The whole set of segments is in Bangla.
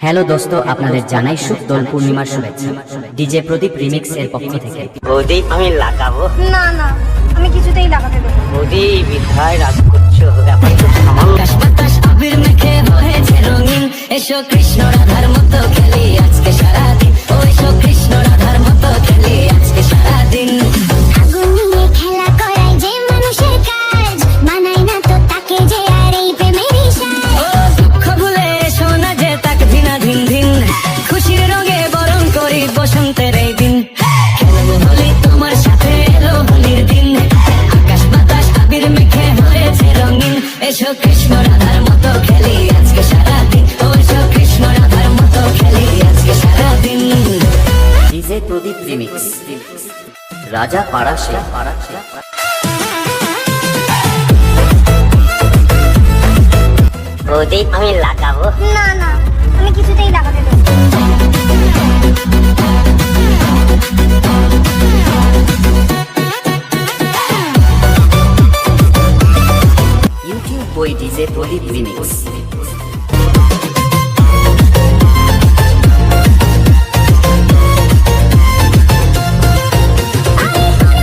হ্যালো দোস্ত, আপনাদের জানাই শুভ দোল পূর্ণিমার শুভেচ্ছা। ডিজে প্রদীপ রিমিক্স এর পক্ষ থেকে। বৌদি আমি লাগাবো না না, আমি কিছুতেই লাগাতে দেবো না। বৌদি বিধায় রাগ করছো, ব্যাপার তো সামাল। আকাশ বাতাস আবির মেখে হয়েছে রঙিন, এসো কৃষ্ণ রাধার মতো খেলি আজকে সারাদিন। ও এসো কৃষ্ণ রাধার মতো খেলি আজকে সারাদিন। আগুন নিয়ে খেলা করাই যে মানুষের কাজ, মানায় না তো তাকে যে আর এই প্রেমেরই সাজ। ও দুঃখ ভুলে এসো না যে তাক দিনা দিন দিন, খুশির রঙে বরণ করি বসন্তের এই দিন। খেলবো হোলি তোমার সাথে, এলো হোলির দিন। আকাশ বাতাস আবির মেখে হয়েছে রঙিন, এসো কৃষ্ণ রাধার মতো খেলি আজকে সারাদিন। ও এসো কৃষ্ণ রাধার মতো খেলি আজকে সারাদিন। ডিজে প্রদীপ রিমিক্স, রাজা পাড়া সে। বৌদি আমি লাগাবো না না, আমি কিছুতেই লাগাতে দেবো না। ইউটিউব বই ডিজে প্রদীপ রিমিক্স।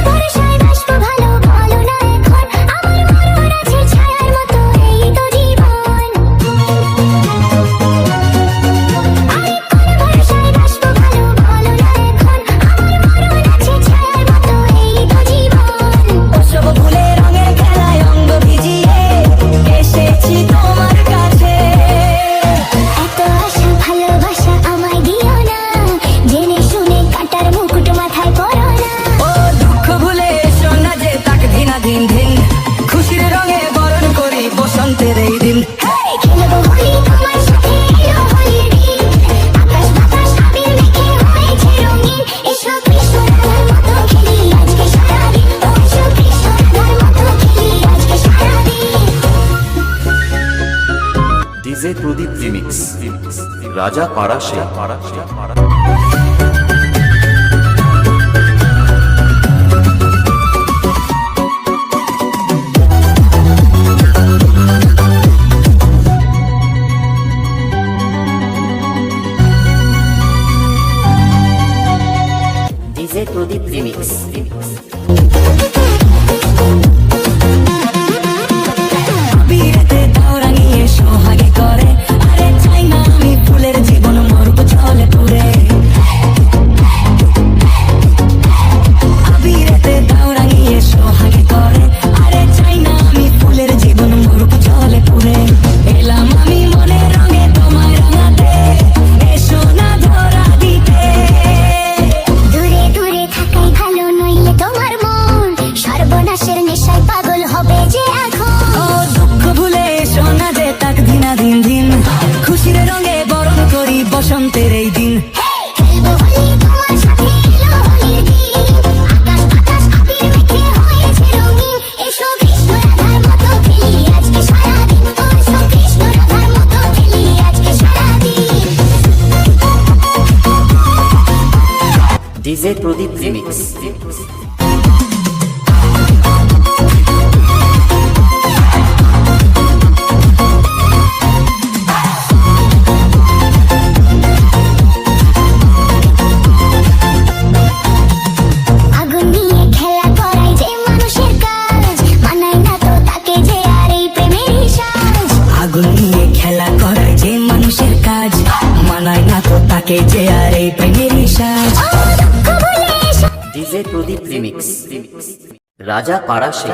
বর্ষায় বাষ্প ভালো ভালো না এখন, আমার মরণ আছে ছায়ার মতো এই তো জীবন। আরে কোন বর্ষায় বাষ্প ভালো ভালো না এখন, আমার মরণ আছে ছায়ার মতো এই তো জীবন। সব ভুলে রঙের খেলায় অঙ্গ ভিজিয়ে এসেছি তোমার কাছে। এত আশা ভালোবাসা আমায় দিও না, জেনে শুনে কাটার মুকুট মাথায় পরো না। ও দুঃখ ভুলে এসো না যে তাক দিনা দিন দিন, খুশির রঙে বরণ করি বসন্তের এই দিন। হেই, খেলবো হোলি তোমার সাথে, এলো হোলির দিন। আকাশ বাতাস আবির মেখে হয়েছে রঙিন, এসো কৃষ্ণ রাধার মতো খেলি আজকে সারাদিন। ও এসো কৃষ্ণ রাধার মতো খেলি আজকে সারাদিন। ডিজে প্রদীপ রিমিক্স, রাজা পাড়া সে। ডিজে প্রদীপ রিমিক্স। বিয়েতে দাও রাঙিয়ে সোহাগে করে, আরে চাই না আমি ফুলের জীবন মরব জলে পুরে। বিয়েতে দাও রাঙিয়ে সোহাগে করে, আরে চাই না আমি ফুলের জীবন মরব জলে পুরে। এলাম আমি মনের রঙে তোমায় রাঙাতে, এসো না ধরা দিতে। দূরে দূরে থাকাই ভালো, নইলে তোমার মন সর্বনাশের নেশায় পাগল হবে যে এখন। ও দুঃখ ভুলে এসো না যে তাক দিনা দিন দিন, খুশির রঙে বরণ করি বসন্তের এই দিন। হেই, খেলবো হোলি তোমার সাথে, এলো হোলির দিন। আকাশ বাতাস আবির মেখে হয়েছে রঙিন, এসো কৃষ্ণ রাধার মতো খেলি আজকে সারাদিন। ও এসো কৃষ্ণ রাধার মতো খেলি আজকে সারাদিন। ডিজে প্রদীপ রিমিক্স। আগুন নিয়ে খেলা করাই যে মানুষের কাজ, মানায় না তো তাকে যে আর এই প্রেমেরই সাজ। আগুন নিয়ে খেলা করায় যে মানুষের কাজ, মানায় না তো তাকে যে আর এই প্রেমেরই সাজ। ও দুঃখ ভুলে এসো ডিজে প্রদীপ রিমিক্স, রাজা পাড়া সে।